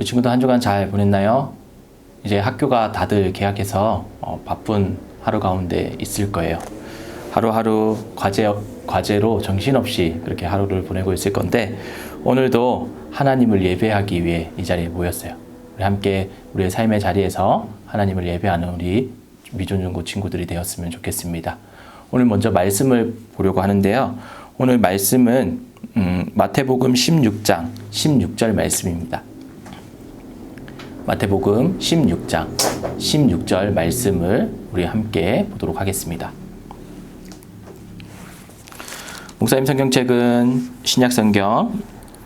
우리 친구들 한 주간 잘 보냈나요? 이제 학교가 다들 개학해서 바쁜 하루 가운데 있을 거예요. 하루하루 과제로 정신없이 그렇게 하루를 보내고 있을 건데, 오늘도 하나님을 예배하기 위해 이 자리에 모였어요. 우리 함께 우리의 삶의 자리에서 하나님을 예배하는 우리 미존중고 친구들이 되었으면 좋겠습니다. 오늘 먼저 말씀을 보려고 하는데요. 오늘 말씀은 마태복음 16장 16절 말씀입니다. 마태복음 16장 16절 말씀을 우리 함께 보도록 하겠습니다. 목사님 성경책은 신약성경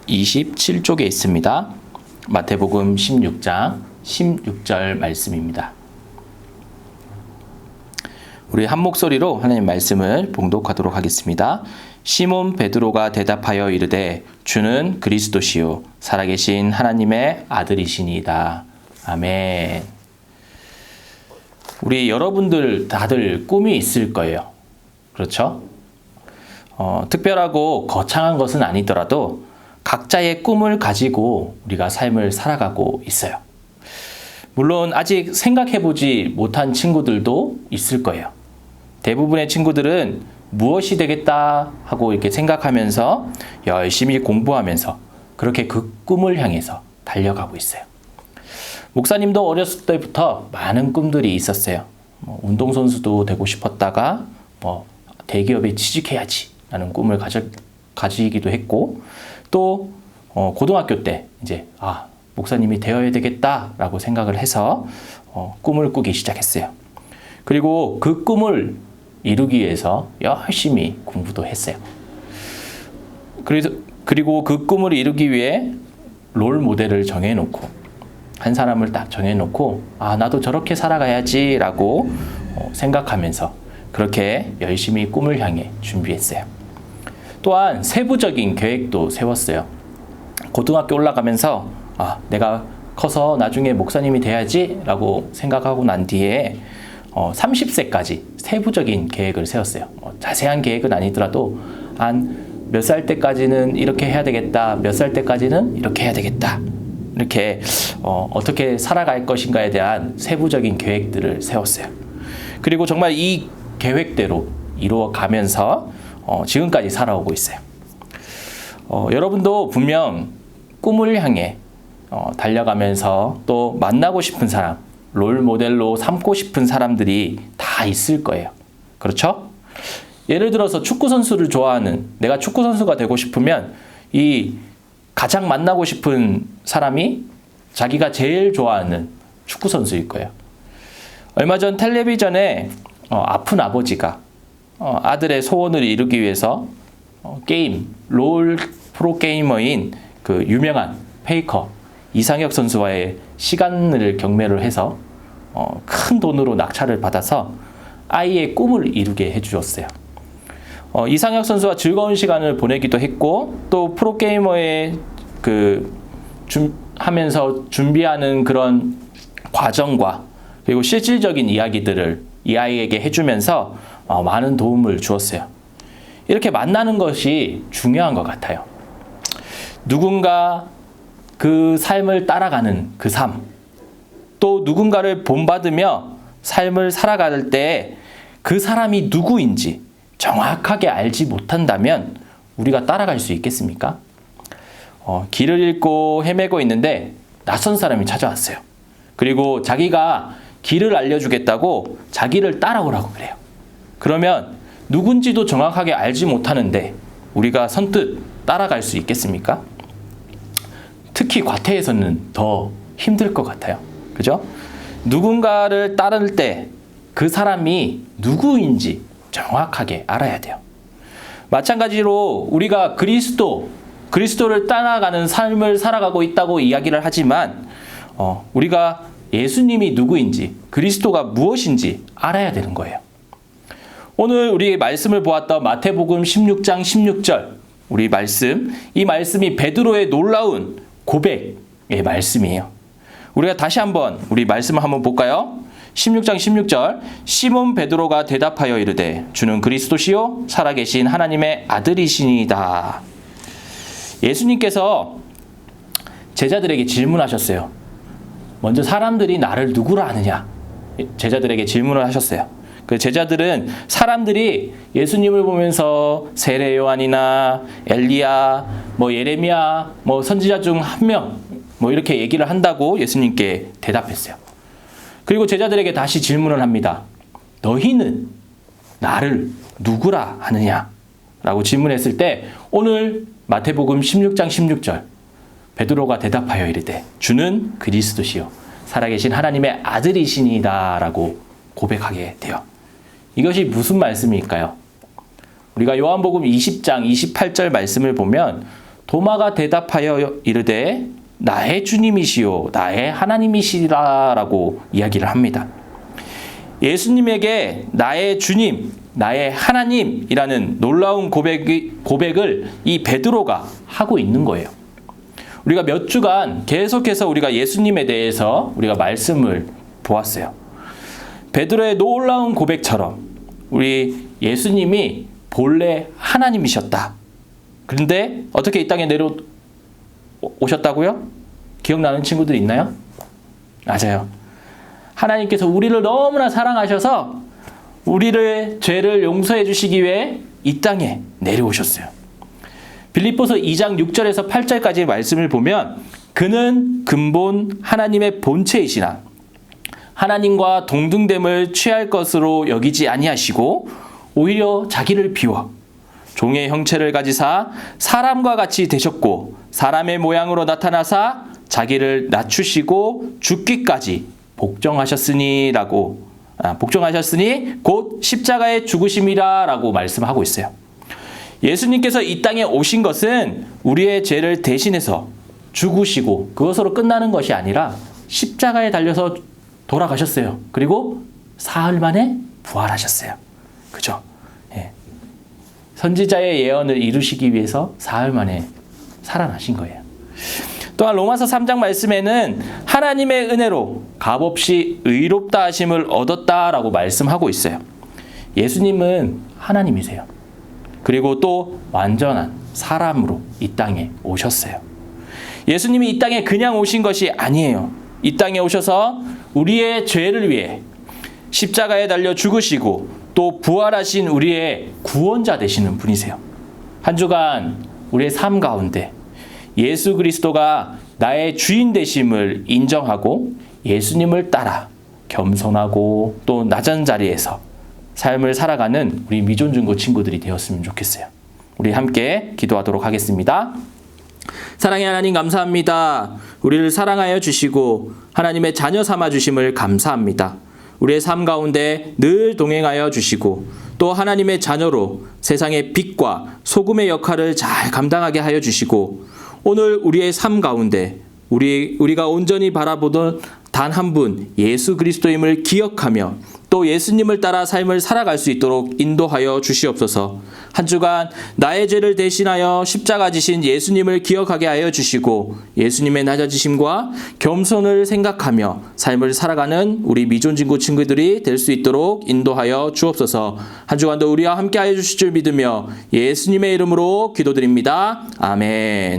27쪽에 있습니다. 마태복음 16장 16절 말씀입니다. 우리 한 목소리로 하나님 말씀을 봉독하도록 하겠습니다. 시몬 베드로가 대답하여 이르되 주는 그리스도시요 살아계신 하나님의 아들이시니이다. 아멘. 우리 여러분들 다들 꿈이 있을 거예요. 그렇죠? 특별하고 거창한 것은 아니더라도 각자의 꿈을 가지고 우리가 삶을 살아가고 있어요. 물론 아직 생각해보지 못한 친구들도 있을 거예요. 대부분의 친구들은 무엇이 되겠다 하고 이렇게 생각하면서 열심히 공부하면서 그렇게 그 꿈을 향해서 달려가고 있어요. 목사님도 어렸을 때부터 많은 꿈들이 있었어요. 운동선수도 되고 싶었다가 대기업에 취직해야지 라는 꿈을 가지기도 했고, 또 고등학교 때 이제 목사님이 되어야 되겠다라고 생각을 해서 꿈을 꾸기 시작했어요. 그리고 그 꿈을 이루기 위해서 열심히 공부도 했어요. 그리고 그 꿈을 이루기 위해 롤 모델을 정해놓고, 한 사람을 딱 정해놓고 나도 저렇게 살아가야지 라고 생각하면서 그렇게 열심히 꿈을 향해 준비했어요. 또한 세부적인 계획도 세웠어요. 고등학교 올라가면서 내가 커서 나중에 목사님이 돼야지 라고 생각하고 난 뒤에 30세까지 세부적인 계획을 세웠어요. 자세한 계획은 아니더라도 한 몇 살 때까지는 이렇게 해야 되겠다, 몇 살 때까지는 이렇게 해야 되겠다, 이렇게 어떻게 살아갈 것인가에 대한 세부적인 계획들을 세웠어요. 그리고 정말 이 계획대로 이루어가면서 지금까지 살아오고 있어요. 여러분도 분명 꿈을 향해 달려가면서 또 만나고 싶은 사람, 롤 모델로 삼고 싶은 사람들이 다 있을 거예요. 그렇죠? 예를 들어서 축구 선수를 좋아하는, 내가 축구 선수가 되고 싶으면 이 가장 만나고 싶은 사람이 자기가 제일 좋아하는 축구 선수일 거예요. 얼마 전 텔레비전에 아픈 아버지가 아들의 소원을 이루기 위해서 롤 프로게이머인 그 유명한 페이커 이상혁 선수와의 시간을 경매를 해서 큰 돈으로 낙찰을 받아서 아이의 꿈을 이루게 해주었어요. 이상혁 선수와 즐거운 시간을 보내기도 했고, 또 프로게이머의 하면서 준비하는 그런 과정과 그리고 실질적인 이야기들을 이 아이에게 해주면서 많은 도움을 주었어요. 이렇게 만나는 것이 중요한 것 같아요. 누군가 그 삶을 따라가는 그 삶, 또 누군가를 본받으며 삶을 살아갈 때 그 사람이 누구인지 정확하게 알지 못한다면 우리가 따라갈 수 있겠습니까? 길을 잃고 헤매고 있는데 낯선 사람이 찾아왔어요. 그리고 자기가 길을 알려주겠다고 자기를 따라오라고 그래요. 그러면 누군지도 정확하게 알지 못하는데 우리가 선뜻 따라갈 수 있겠습니까? 특히 과태에서는 더 힘들 것 같아요. 그죠? 누군가를 따를 때 그 사람이 누구인지 정확하게 알아야 돼요. 마찬가지로 우리가 그리스도를 따라가는 삶을 살아가고 있다고 이야기를 하지만 우리가 예수님이 누구인지, 그리스도가 무엇인지 알아야 되는 거예요. 오늘 우리 말씀을 보았던 마태복음 16장 16절 우리 말씀, 이 말씀이 베드로의 놀라운 고백의 말씀이에요. 우리가 다시 한번 우리 말씀을 한번 볼까요? 16장 16절 시몬 베드로가 대답하여 이르되 주는 그리스도시요 살아계신 하나님의 아들이시니이다. 예수님께서 제자들에게 질문하셨어요. 먼저 사람들이 나를 누구라 하느냐? 제자들에게 질문을 하셨어요. 그 제자들은 사람들이 예수님을 보면서 세례 요한이나 엘리야, 예레미야, 선지자 중 한 명, 이렇게 얘기를 한다고 예수님께 대답했어요. 그리고 제자들에게 다시 질문을 합니다. 너희는 나를 누구라 하느냐? 라고 질문했을 때 오늘 마태복음 16장 16절 베드로가 대답하여 이르되 주는 그리스도시요 살아계신 하나님의 아들이시니이다 라고 고백하게 돼요. 이것이 무슨 말씀일까요? 우리가 요한복음 20장 28절 말씀을 보면 도마가 대답하여 이르되 나의 주님이시요 나의 하나님이시라 라고 이야기를 합니다. 예수님에게 나의 주님, 나의 하나님이라는 놀라운 고백을 이 베드로가 하고 있는 거예요. 우리가 몇 주간 계속해서 우리가 예수님에 대해서 우리가 말씀을 보았어요. 베드로의 놀라운 고백처럼 우리 예수님이 본래 하나님이셨다. 그런데 어떻게 이 땅에 내려오셨다고요? 기억나는 친구들 있나요? 맞아요. 하나님께서 우리를 너무나 사랑하셔서 우리를 죄를 용서해 주시기 위해 이 땅에 내려오셨어요. 빌립보서 2장 6절에서 8절까지의 말씀을 보면 그는 근본 하나님의 본체이시나 하나님과 동등됨을 취할 것으로 여기지 아니하시고 오히려 자기를 비워 종의 형체를 가지사 사람과 같이 되셨고 사람의 모양으로 나타나사 자기를 낮추시고 죽기까지 복종하셨으니 곧 십자가의 죽으심이라 라고 말씀하고 있어요. 예수님께서 이 땅에 오신 것은 우리의 죄를 대신해서 죽으시고 그것으로 끝나는 것이 아니라 십자가에 달려서 돌아가셨어요. 그리고 사흘 만에 부활하셨어요. 그죠? 예. 선지자의 예언을 이루시기 위해서 사흘 만에 살아나신 거예요. 또한 로마서 3장 말씀에는 하나님의 은혜로 값없이 의롭다 하심을 얻었다라고 말씀하고 있어요. 예수님은 하나님이세요. 그리고 또 완전한 사람으로 이 땅에 오셨어요. 예수님이 이 땅에 그냥 오신 것이 아니에요. 이 땅에 오셔서 우리의 죄를 위해 십자가에 달려 죽으시고 또 부활하신 우리의 구원자 되시는 분이세요. 한 주간 우리의 삶 가운데 예수 그리스도가 나의 주인 되심을 인정하고 예수님을 따라 겸손하고 또 낮은 자리에서 삶을 살아가는 우리 미존중고 친구들이 되었으면 좋겠어요. 우리 함께 기도하도록 하겠습니다. 사랑의 하나님 감사합니다. 우리를 사랑하여 주시고 하나님의 자녀 삼아 주심을 감사합니다. 우리의 삶 가운데 늘 동행하여 주시고 또 하나님의 자녀로 세상의 빛과 소금의 역할을 잘 감당하게 하여 주시고 오늘 우리의 삶 가운데 우리가 온전히 바라보던 단 한 분 예수 그리스도임을 기억하며 또 예수님을 따라 삶을 살아갈 수 있도록 인도하여 주시옵소서. 한 주간 나의 죄를 대신하여 십자가 지신 예수님을 기억하게 하여 주시고 예수님의 낮아지심과 겸손을 생각하며 삶을 살아가는 우리 미존진구 친구들이 될 수 있도록 인도하여 주옵소서. 한 주간도 우리와 함께 하여 주실 줄 믿으며 예수님의 이름으로 기도드립니다. 아멘.